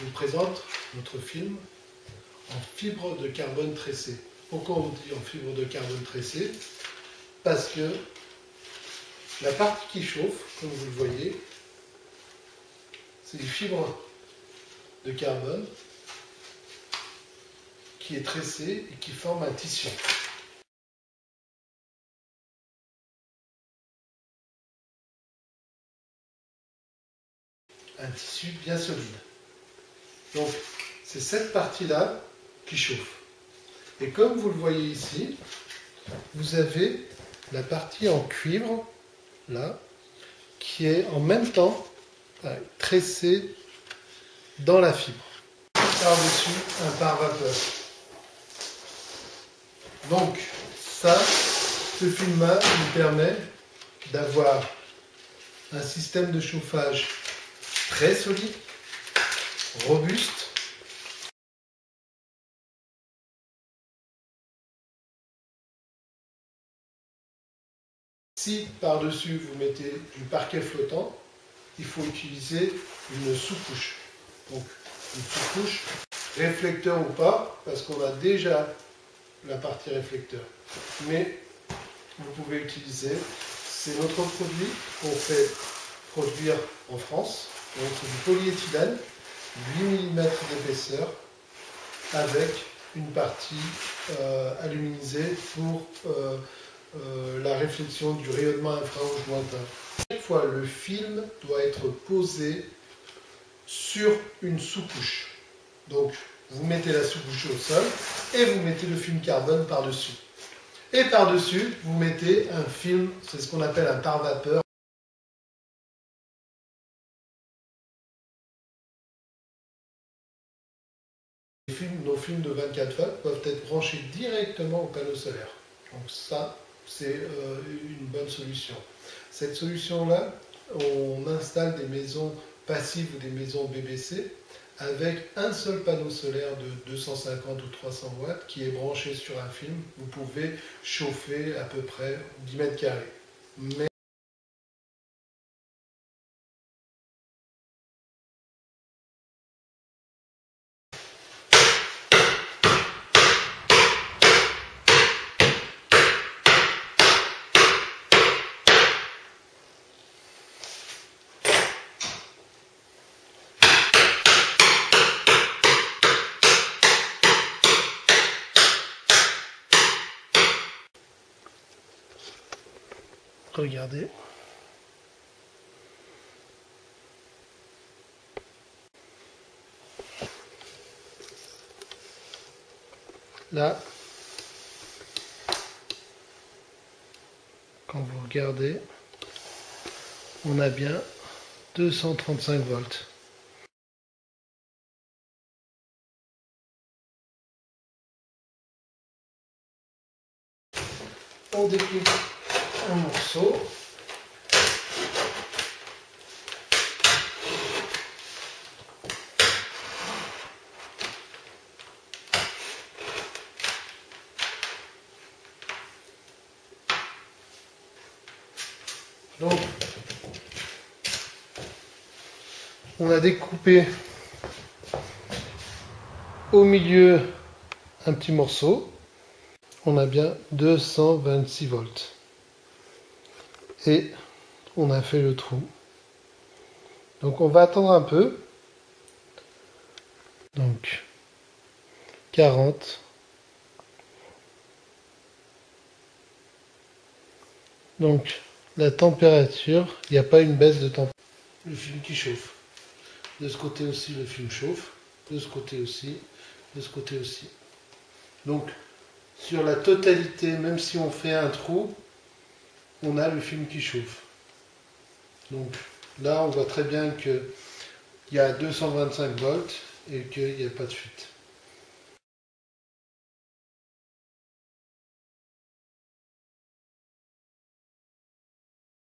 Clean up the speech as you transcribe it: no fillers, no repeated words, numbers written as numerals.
je vous présente notre film en fibre de carbone tressée. Pourquoi on dit en fibre de carbone tressée? Parce que la partie qui chauffe, comme vous le voyez, c'est des fibres de carbone qui est tressée et qui forme un tissu. Un tissu bien solide. Donc, c'est cette partie-là qui chauffe. Et comme vous le voyez ici, vous avez la partie en cuivre, là, qui est en même temps tressée dans la fibre. Par-dessus, un pare-vapeur. Donc, ça, ce film-là nous permet d'avoir un système de chauffage très solide, robuste. Si par-dessus vous mettez du parquet flottant, il faut utiliser une sous-couche. Donc une sous-couche, réflecteur ou pas, parce qu'on a déjà la partie réflecteur. Mais vous pouvez utiliser, c'est notre produit qu'on fait produire en France. Donc c'est du polyéthylène, 8 mm d'épaisseur, avec une partie aluminisée pour la réflexion du rayonnement infrarouge lointain. Chaque fois, le film doit être posé sur une sous-couche. Donc, vous mettez la sous-couche au sol et vous mettez le film carbone par-dessus. Et par-dessus, vous mettez un film, c'est ce qu'on appelle un pare-vapeur. Nos films de 24 volts peuvent être branchés directement au panneau solaire. Donc ça, c'est une bonne solution. Cette solution-là, on installe des maisons passives ou des maisons BBC avec un seul panneau solaire de 250 ou 300 watts qui est branché sur un film. Vous pouvez chauffer à peu près 10 mètres carrés. Mais regardez. Là, quand vous regardez, on a bien 235 volts. On découpe un morceau. Donc, on a découpé au milieu un petit morceau. On a bien 226 volts. Et on a fait le trou. Donc on va attendre un peu. Donc 40. Donc la température, il n'y a pas une baisse de température. Le film qui chauffe. De ce côté aussi le film chauffe. De ce côté aussi. De ce côté aussi. Donc sur la totalité, même si on fait un trou, on a le film qui chauffe. Donc là, on voit très bien qu'il y a 225 volts et qu'il n'y a pas de fuite.